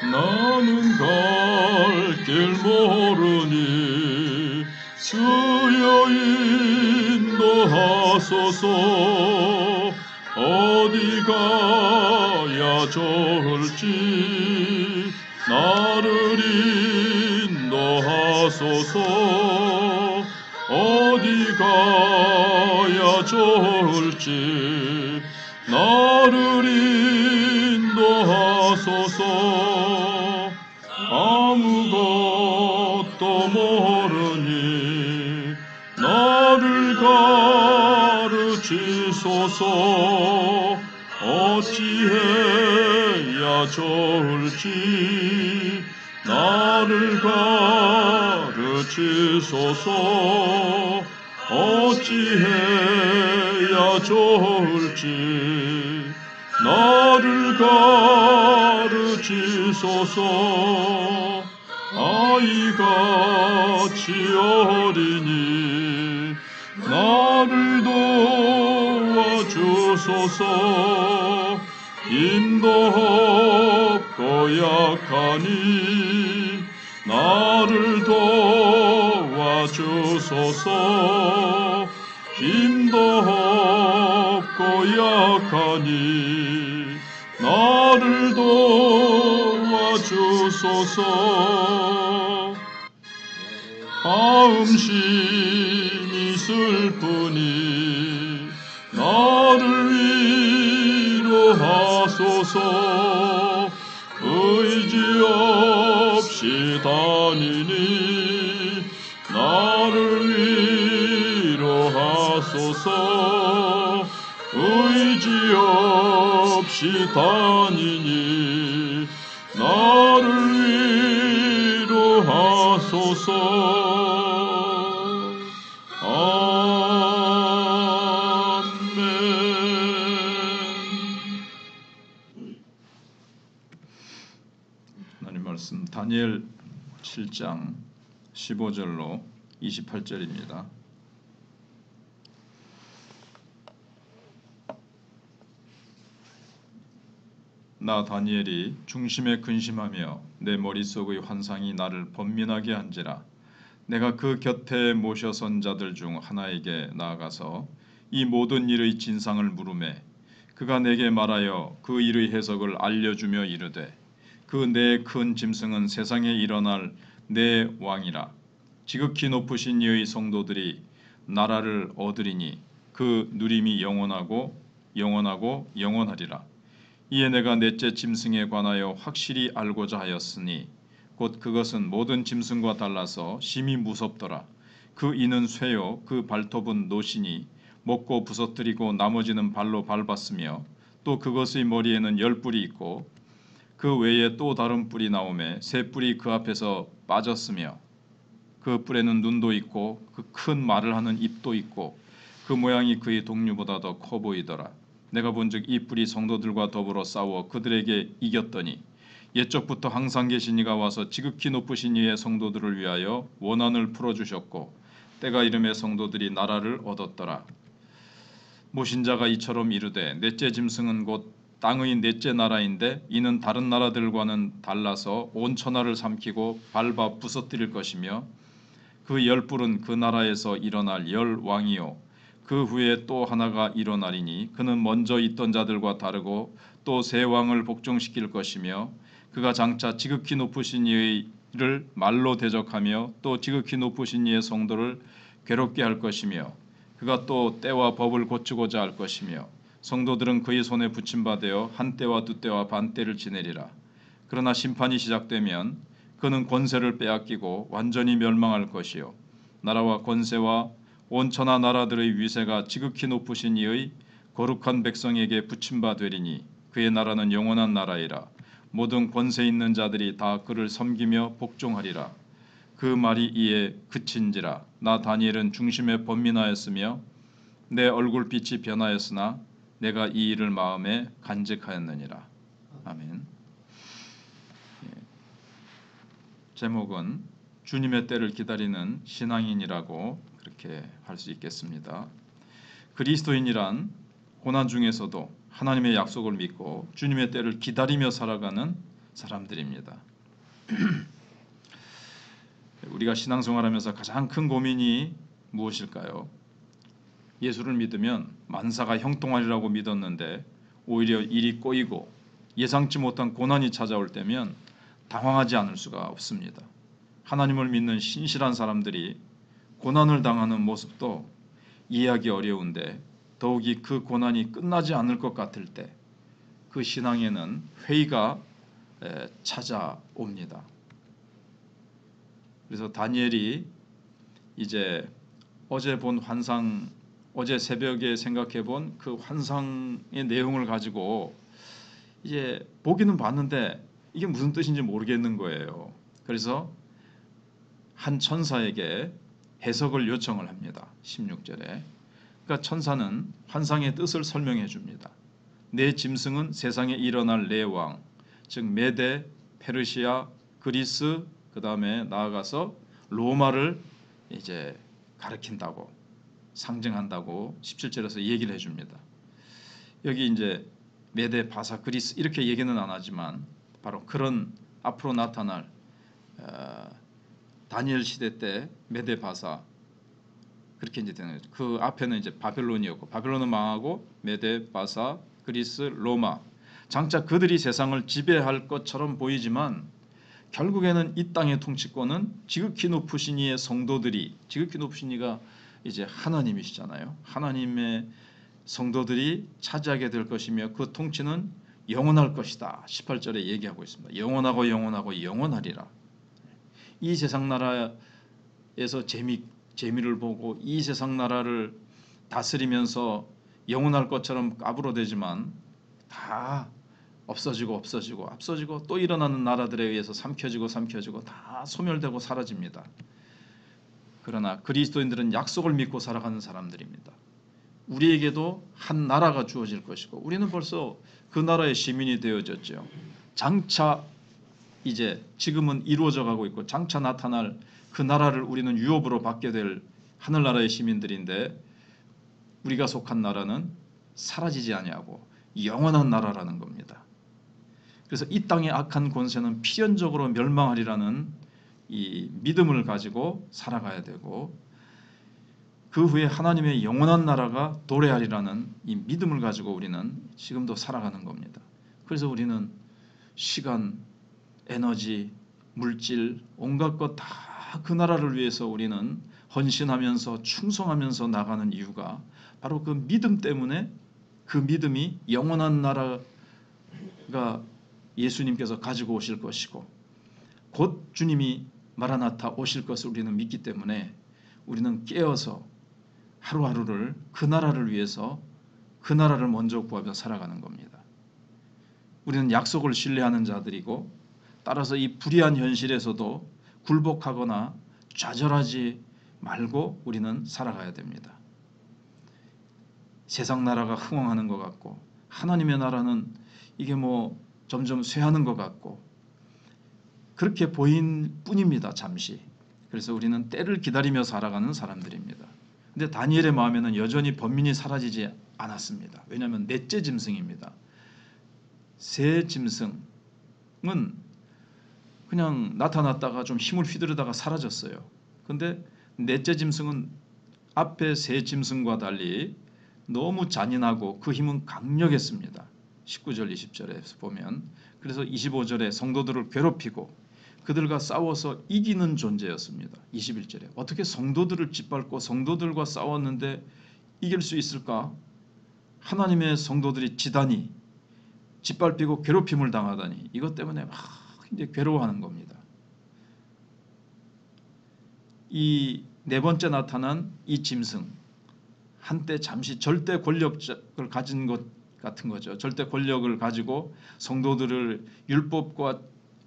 나는 갈 길 모르니 주여 인도하소서. 어디 가야 좋을지 나를 인도하소서. 어디 가야 좋을지 나를 인도하소서. 아무것도 모르니 나를 가르치소서. 어찌해야 좋을지 나를 가르치소서. 어찌해야 좋을지 나를 가르치소서. 아이같이 어리니 나를 도와주소서. 힘도 없고 약하니 나를 도와주소서. 힘도 없고 약하니 나를 도와주소서. 마음심이 슬프니 나를 위로하소서. 의지 없이 다니니 나를 위로하소서. 의지 없이 다니니 나를 위로하소서. 하나님 말씀 다니엘 7장 15절로 28절입니다. 나 다니엘이 중심에 근심하며 내 머릿속의 환상이 나를 번민하게 한지라. 내가 그 곁에 모셔선 자들 중 하나에게 나아가서 이 모든 일의 진상을 물으매 그가 내게 말하여 그 일의 해석을 알려주며 이르되 그 내 큰 짐승은 세상에 일어날 내 왕이라. 지극히 높으신 이의 성도들이 나라를 얻으리니 그 누림이 영원하고 영원하리라. 이에 내가 넷째 짐승에 관하여 확실히 알고자 하였으니 곧 그것은 모든 짐승과 달라서 심히 무섭더라. 그 이는 쇠요 그 발톱은 노시니 먹고 부서뜨리고 나머지는 발로 밟았으며 또 그것의 머리에는 10뿔이 있고 그 외에 또 다른 뿔이 나오매 세 뿔이 그 앞에서 빠졌으며 그 뿔에는 눈도 있고 그 큰 말을 하는 입도 있고 그 모양이 그의 동류보다 더 커 보이더라. 내가 본즉 이 뿔이 성도들과 더불어 싸워 그들에게 이겼더니 옛적부터 항상 계신 이가 와서 지극히 높으신 이의 성도들을 위하여 원한을 풀어주셨고 때가 이름에 성도들이 나라를 얻었더라. 모신자가 이처럼 이르되 넷째 짐승은 곧 땅의 넷째 나라인데 이는 다른 나라들과는 달라서 온 천하를 삼키고 밟아 부서뜨릴 것이며 그 10뿔은 그 나라에서 일어날 10왕이요 그 후에 또 하나가 일어나리니 그는 먼저 있던 자들과 다르고 또 새 왕을 복종시킬 것이며 그가 장차 지극히 높으신 이를 말로 대적하며 또 지극히 높으신 이의 성도를 괴롭게 할 것이며 그가 또 때와 법을 고치고자 할 것이며 성도들은 그의 손에 붙임받아 한 때와 두 때와 반 때를 지내리라. 그러나 심판이 시작되면 그는 권세를 빼앗기고 완전히 멸망할 것이요 나라와 권세와 온 천하 나라들의 위세가 지극히 높으신 이의 거룩한 백성에게 붙임바 되리니 그의 나라는 영원한 나라이라. 모든 권세 있는 자들이 다 그를 섬기며 복종하리라. 그 말이 이에 그친지라. 나 다니엘은 중심에 번민하였으며 내 얼굴빛이 변하였으나 내가 이 일을 마음에 간직하였느니라. 아멘. 제목은 주님의 때를 기다리는 신앙인이라고 그렇게 할 수 있겠습니다. 그리스도인이란 고난 중에서도 하나님의 약속을 믿고 주님의 때를 기다리며 살아가는 사람들입니다. 우리가 신앙생활하면서 가장 큰 고민이 무엇일까요? 예수를 믿으면 만사가 형통하리라고 믿었는데 오히려 일이 꼬이고 예상치 못한 고난이 찾아올 때면 당황하지 않을 수가 없습니다. 하나님을 믿는 신실한 사람들이 고난을 당하는 모습도 이해하기 어려운데 더욱이 그 고난이 끝나지 않을 것 같을 때 그 신앙에는 회의가 찾아옵니다. 그래서 다니엘이 이제 어제 본 환상, 어제 새벽에 생각해 본 그 환상의 내용을 가지고 이제 보기는 봤는데 이게 무슨 뜻인지 모르겠는 거예요. 그래서 한 천사에게 해석을 요청을 합니다. 16절에. 그러니까 천사는 환상의 뜻을 설명해 줍니다. 내 짐승은 세상에 일어날 네 왕, 즉 메데, 페르시아, 그리스, 그 다음에 나아가서 로마를 이제 가리킨다고, 상징한다고 17절에서 얘기를 해줍니다. 여기 이제 메데, 바사, 그리스 이렇게 얘기는 안 하지만 바로 그런 앞으로 나타날 다니엘 시대 때 메데, 바사 그렇게 이제 되는 거죠. 그 앞에는 이제 바벨론이었고 바벨론은 망하고 메데, 바사, 그리스, 로마 장차 그들이 세상을 지배할 것처럼 보이지만 결국에는 이 땅의 통치권은 지극히 높으신 이의 성도들이, 지극히 높으신 이가 이제 하나님이시잖아요. 하나님의 성도들이 차지하게 될 것이며 그 통치는 영원할 것이다. 18절에 얘기하고 있습니다. 영원하고 영원하고 영원하리라. 이 세상 나라에서 재미를 보고 이 세상 나라를 다스리면서 영원할 것처럼 까불어대지만 다 없어지고 또 일어나는 나라들에 의해서 삼켜지고 다 소멸되고 사라집니다. 그러나 그리스도인들은 약속을 믿고 살아가는 사람들입니다. 우리에게도 한 나라가 주어질 것이고 우리는 벌써 그 나라의 시민이 되어졌죠. 장차 이제 지금은 이루어져 가고 있고 장차 나타날 그 나라를 우리는 유업으로 받게 될 하늘나라의 시민들인데 우리가 속한 나라는 사라지지 아니하고 영원한 나라라는 겁니다. 그래서 이 땅의 악한 권세는 필연적으로 멸망하리라는 이 믿음을 가지고 살아가야 되고 그 후에 하나님의 영원한 나라가 도래하리라는 이 믿음을 가지고 우리는 지금도 살아가는 겁니다. 그래서 우리는 시간, 에너지, 물질, 온갖 것 다 그 나라를 위해서 우리는 헌신하면서 충성하면서 나가는 이유가 바로 그 믿음 때문에 그 믿음이 영원한 나라가 예수님께서 가지고 오실 것이고 곧 주님이 마라나타 오실 것을 우리는 믿기 때문에 우리는 깨어서 하루하루를 그 나라를 위해서 그 나라를 먼저 구하며 살아가는 겁니다. 우리는 약속을 신뢰하는 자들이고 따라서 이 불의한 현실에서도 굴복하거나 좌절하지 말고 우리는 살아가야 됩니다. 세상 나라가 흥왕하는 것 같고 하나님의 나라는 이게 뭐 점점 쇠하는 것 같고 그렇게 보인 뿐입니다. 잠시. 그래서 우리는 때를 기다리며 살아가는 사람들입니다. 근데 다니엘의 마음에는 여전히 번민이 사라지지 않았습니다. 왜냐하면 넷째 짐승입니다. 새 짐승은 그냥 나타났다가 좀 힘을 휘두르다가 사라졌어요. 근데 넷째 짐승은 앞에 새 짐승과 달리 너무 잔인하고 그 힘은 강력했습니다. 19절 20절에서 보면 그래서 25절에 성도들을 괴롭히고 그들과 싸워서 이기는 존재였습니다. 21절에 어떻게 성도들을 짓밟고 성도들과 싸웠는데 이길 수 있을까? 하나님의 성도들이 지다니 짓밟히고 괴롭힘을 당하다니 이것 때문에 막 이제 괴로워하는 겁니다. 이 네 번째 나타난 이 짐승 한때 잠시 절대 권력을 가진 것 같은 거죠. 절대 권력을 가지고 성도들을 율법과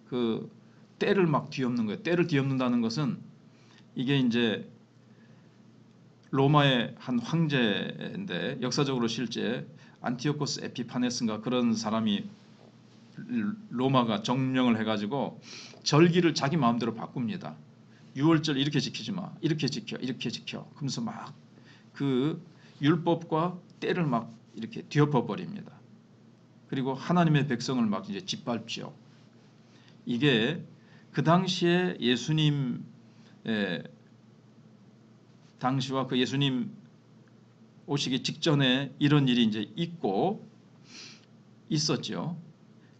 그 때를 막 뒤엎는 거예요. 때를 뒤엎는다는 것은 이게 이제 로마의 한 황제인데 역사적으로 실제 안티오코스 에피파네스인가 그런 사람이 로마가 정령을 해가지고 절기를 자기 마음대로 바꿉니다. 6월절 이렇게 지키지 마, 이렇게 지켜, 이렇게 지켜. 그러면서 막 그 율법과 때를 막 이렇게 뒤엎어 버립니다. 그리고 하나님의 백성을 막 이제 짓밟죠. 이게 그 당시에 예수님 당시와 그 예수님 오시기 직전에 이런 일이 이제 있었죠.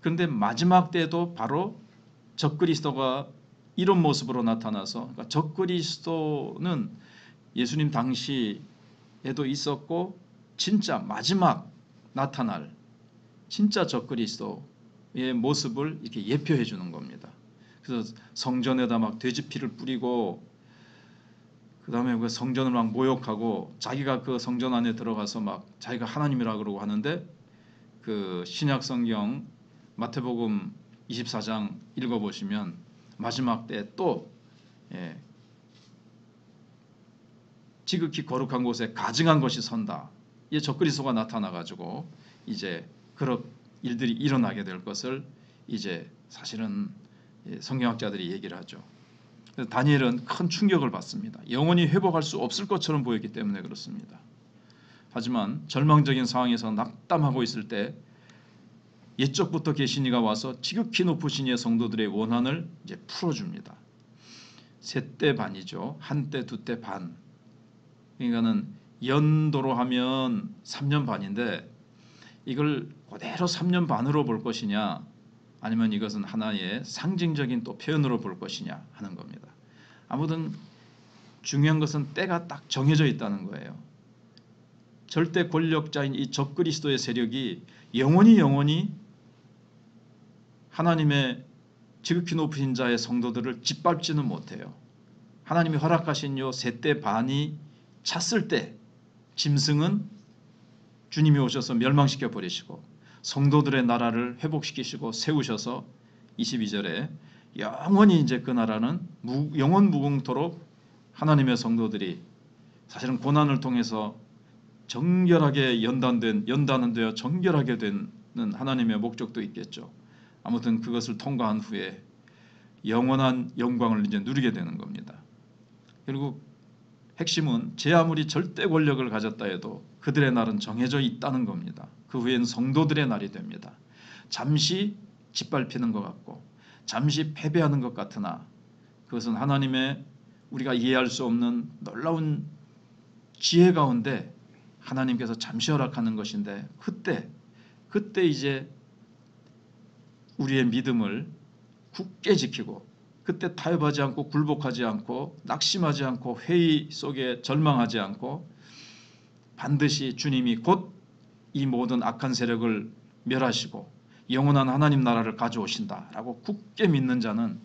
그런데 마지막 때도 바로 적그리스도가 이런 모습으로 나타나서, 그러니까 적그리스도는 예수님 당시에도 있었고 진짜 마지막 나타날 진짜 적그리스도의 모습을 이렇게 예표해 주는 겁니다. 그래서 성전에다 막 돼지 피를 뿌리고 그 다음에 그 성전을 막 모욕하고 자기가 그 성전 안에 들어가서 막 자기가 하나님이라 그러고 하는데, 그 신약 성경 마태복음 24장 읽어보시면 마지막 때 또 지극히 거룩한 곳에 가증한 것이 선다. 이 적그리스도가 나타나가지고 이제 그런 일들이 일어나게 될 것을 이제 사실은 성경학자들이 얘기를 하죠. 다니엘은 큰 충격을 받습니다. 영원히 회복할 수 없을 것처럼 보였기 때문에 그렇습니다. 하지만 절망적인 상황에서 낙담하고 있을 때 옛적부터 계신 이가 와서 지극히 높으신 이의 성도들의 원한을 이제 풀어줍니다. 셋대 반이죠. 한때 두때 반. 그러니까는 연도로 하면 3년 반인데 이걸 그대로 3년 반으로 볼 것이냐, 아니면 이것은 하나의 상징적인 또 표현으로 볼 것이냐 하는 겁니다. 아무튼 중요한 것은 때가 딱 정해져 있다는 거예요. 절대 권력자인 이 적그리스도의 세력이 영원히 하나님의 지극히 높으신 자의 성도들을 짓밟지는 못해요. 하나님이 허락하신 요 셋대 반이 찼을 때 짐승은 주님이 오셔서 멸망시켜 버리시고 성도들의 나라를 회복시키시고 세우셔서 22절에 영원히 이제 그 나라는 영원 무궁토록 하나님의 성도들이 사실은 고난을 통해서 정결하게 연단은 되어 정결하게 되는 하나님의 목적도 있겠죠. 아무튼 그것을 통과한 후에 영원한 영광을 이제 누리게 되는 겁니다. 결국 핵심은 제 아무리 절대 권력을 가졌다 해도 그들의 날은 정해져 있다는 겁니다. 그 후엔 성도들의 날이 됩니다. 잠시 짓밟히는 것 같고 잠시 패배하는 것 같으나 그것은 하나님의 우리가 이해할 수 없는 놀라운 지혜 가운데 하나님께서 잠시 허락하는 것인데, 그때 이제 우리의 믿음을 굳게 지키고 그때 타협하지 않고 굴복하지 않고 낙심하지 않고 회의 속에 절망하지 않고 반드시 주님이 곧 이 모든 악한 세력을 멸하시고 영원한 하나님 나라를 가져오신다라고 굳게 믿는 자는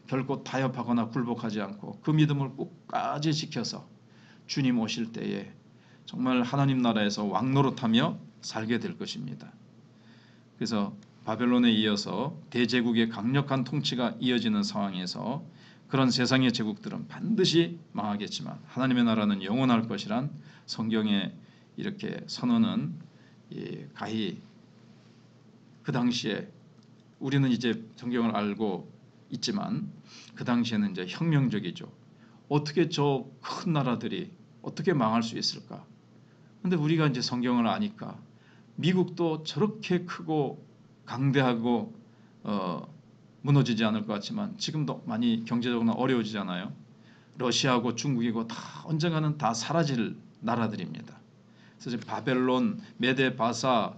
결코 타협하거나 굴복하지 않고 그 믿음을 끝까지 지켜서 주님 오실 때에 정말 하나님 나라에서 왕노릇하며 살게 될 것입니다. 그래서 바벨론에 이어서 대제국의 강력한 통치가 이어지는 상황에서 그런 세상의 제국들은 반드시 망하겠지만 하나님의 나라는 영원할 것이란 성경에 이렇게 선언은 가히 그 당시에 우리는 이제 성경을 알고 있지만 그 당시에는 이제 혁명적이죠. 어떻게 저 큰 나라들이 어떻게 망할 수 있을까? 근데 우리가 이제 성경을 아니까 미국도 저렇게 크고 강대하고 무너지지 않을 것 같지만 지금도 많이 경제적으로 어려워지잖아요. 러시아하고 중국이고 다 언젠가는 다 사라질 나라들입니다. 그래서 바벨론, 메데, 바사,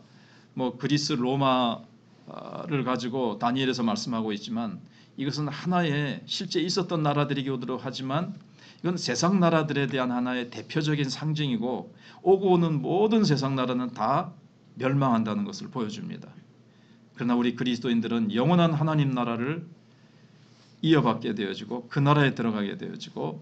뭐 그리스, 로마를 가지고 다니엘에서 말씀하고 있지만 이것은 하나의 실제 있었던 나라들이기도 하지만 이건 세상 나라들에 대한 하나의 대표적인 상징이고 오고 오는 모든 세상 나라는 다 멸망한다는 것을 보여줍니다. 그러나 우리 그리스도인들은 영원한 하나님 나라를 이어받게 되어지고 그 나라에 들어가게 되어지고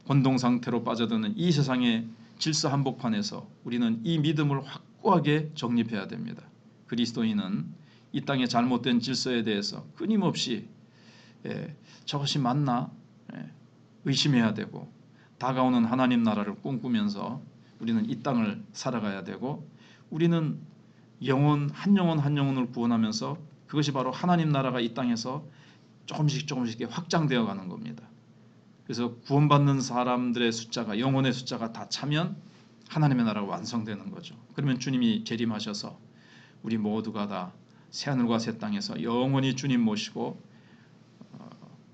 혼동 상태로 빠져드는 이 세상의 질서 한복판에서 우리는 이 믿음을 확고하게 정립해야 됩니다. 그리스도인은 이 땅의 잘못된 질서에 대해서 끊임없이 저것이 맞나 의심해야 되고 다가오는 하나님 나라를 꿈꾸면서 우리는 이 땅을 살아가야 되고 우리는 한 영혼을 구원하면서 그것이 바로 하나님 나라가 이 땅에서 조금씩 확장되어 가는 겁니다. 그래서 구원받는 사람들의 숫자가 영혼의 숫자가 다 차면 하나님의 나라가 완성되는 거죠. 그러면 주님이 재림하셔서 우리 모두가 다 새하늘과 새 땅에서 영원히 주님 모시고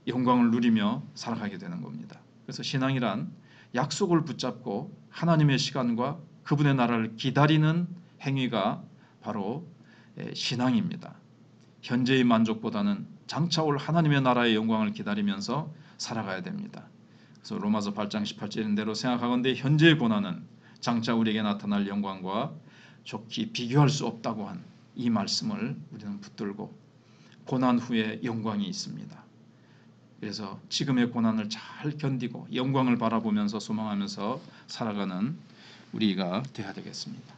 영광을 누리며 살아가게 되는 겁니다. 그래서 신앙이란 약속을 붙잡고 하나님의 시간과 그분의 나라를 기다리는 행위가 바로 신앙입니다. 현재의 만족보다는 장차 올 하나님의 나라의 영광을 기다리면서 살아가야 됩니다. 그래서 로마서 8장 18절인 대로 생각하건대 현재의 고난은 장차 우리에게 나타날 영광과 좋게 비교할 수 없다고 한 이 말씀을 우리는 붙들고 고난 후에 영광이 있습니다. 그래서 지금의 고난을 잘 견디고 영광을 바라보면서 소망하면서 살아가는 우리가 되어야 되겠습니다.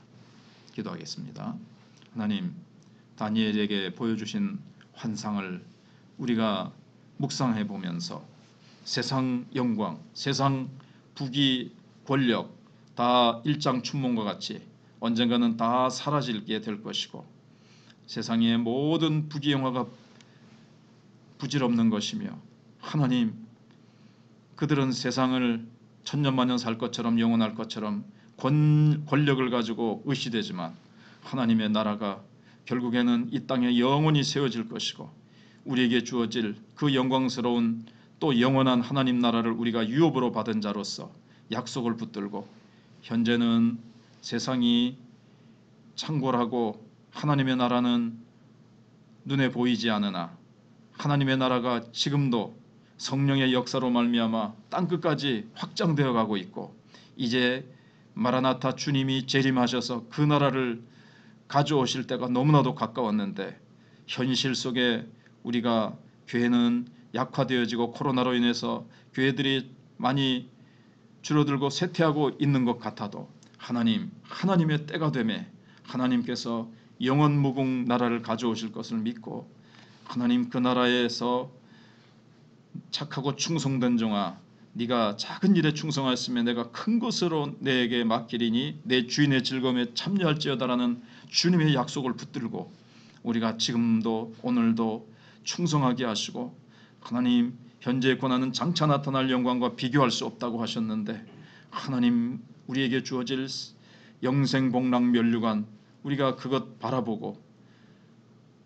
기도하겠습니다. 하나님, 다니엘에게 보여주신 환상을 우리가 묵상해 보면서 세상 영광, 세상 부귀, 권력 다 일장춘몽과 같이 언젠가는 다 사라지게 될 것이고 세상의 모든 부귀영화가 부질없는 것이며 하나님, 그들은 세상을 천년만년 살 것처럼 영원할 것처럼 권력을 가지고 의시되지만 하나님의 나라가 결국에는 이 땅에 영원히 세워질 것이고 우리에게 주어질 그 영광스러운 또 영원한 하나님 나라를 우리가 유업으로 받은 자로서 약속을 붙들고 현재는 세상이 창궐하고 하나님의 나라는 눈에 보이지 않으나 하나님의 나라가 지금도 성령의 역사로 말미암아 땅끝까지 확장되어 가고 있고 이제 마라나타 주님이 재림하셔서 그 나라를 가져오실 때가 너무나도 가까웠는데 현실 속에 우리가 교회는 약화되어지고 코로나로 인해서 교회들이 많이 줄어들고 쇠퇴하고 있는 것 같아도 하나님의 때가 되매 하나님께서 영원무궁 나라를 가져오실 것을 믿고 하나님 그 나라에서 착하고 충성된 종아 네가 작은 일에 충성하였으면 내가 큰 것으로 내게 맡기리니 내 주인의 즐거움에 참여할지어다라는 주님의 약속을 붙들고 우리가 지금도 오늘도 충성하게 하시고 하나님 현재의 고난은 장차 나타날 영광과 비교할 수 없다고 하셨는데 하나님 우리에게 주어질 영생복락 면류관 우리가 그것 바라보고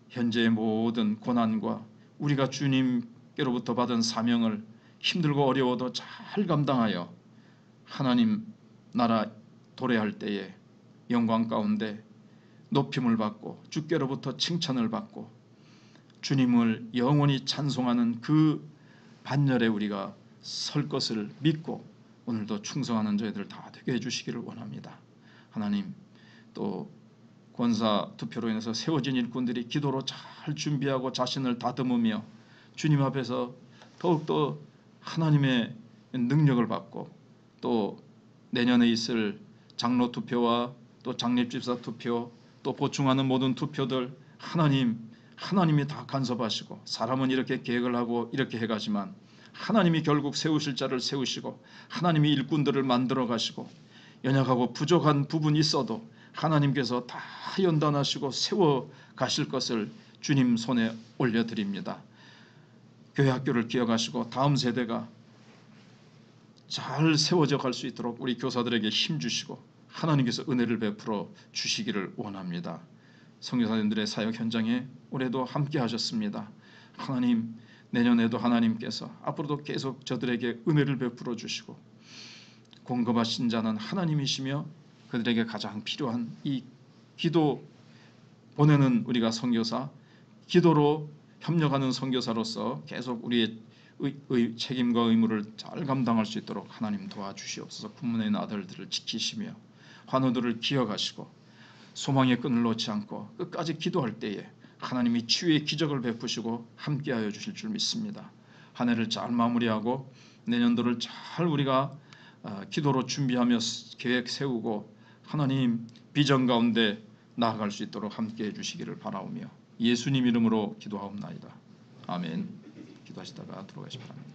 현재의 모든 고난과 우리가 주님께로부터 받은 사명을 힘들고 어려워도 잘 감당하여 하나님 나라 도래할 때에 영광 가운데 높임을 받고 주께로부터 칭찬을 받고 주님을 영원히 찬송하는 그 반열에 우리가 설 것을 믿고 오늘도 충성하는 저희들 다 되게 해주시기를 원합니다. 하나님 또 권사 투표로 인해서 세워진 일꾼들이 기도로 잘 준비하고 자신을 다듬으며 주님 앞에서 더욱더 하나님의 능력을 받고 또 내년에 있을 장로 투표와 또 장립집사 투표 또 보충하는 모든 투표들 하나님이 다 간섭하시고 사람은 이렇게 계획을 하고 이렇게 해가지만 하나님이 결국 세우실 자를 세우시고 하나님이 일꾼들을 만들어 가시고 연약하고 부족한 부분이 있어도 하나님께서 다 연단하시고 세워 가실 것을 주님 손에 올려드립니다. 교회 학교를 기억하시고 다음 세대가 잘 세워져 갈 수 있도록 우리 교사들에게 힘 주시고 하나님께서 은혜를 베풀어 주시기를 원합니다. 선교사님들의 사역 현장에 올해도 함께 하셨습니다. 하나님 내년에도 하나님께서 앞으로도 계속 저들에게 은혜를 베풀어 주시고 공급하신 자는 하나님이시며 그들에게 가장 필요한 이 기도 보내는 우리가 선교사 기도로 협력하는 선교사로서 계속 우리의 책임과 의무를 잘 감당할 수 있도록 하나님 도와주시옵소서. 군문에 있는 아들들을 지키시며 환우들을 기억하시고 소망의 끈을 놓지 않고 끝까지 기도할 때에 하나님이 치유의 기적을 베푸시고 함께하여 주실 줄 믿습니다. 한 해를 잘 마무리하고 내년도를 잘 우리가 기도로 준비하며 계획 세우고 하나님 비전 가운데 나아갈 수 있도록 함께해 주시기를 바라오며 예수님 이름으로 기도하옵나이다. 아멘. 기도하시다가 들어가시 바랍니다.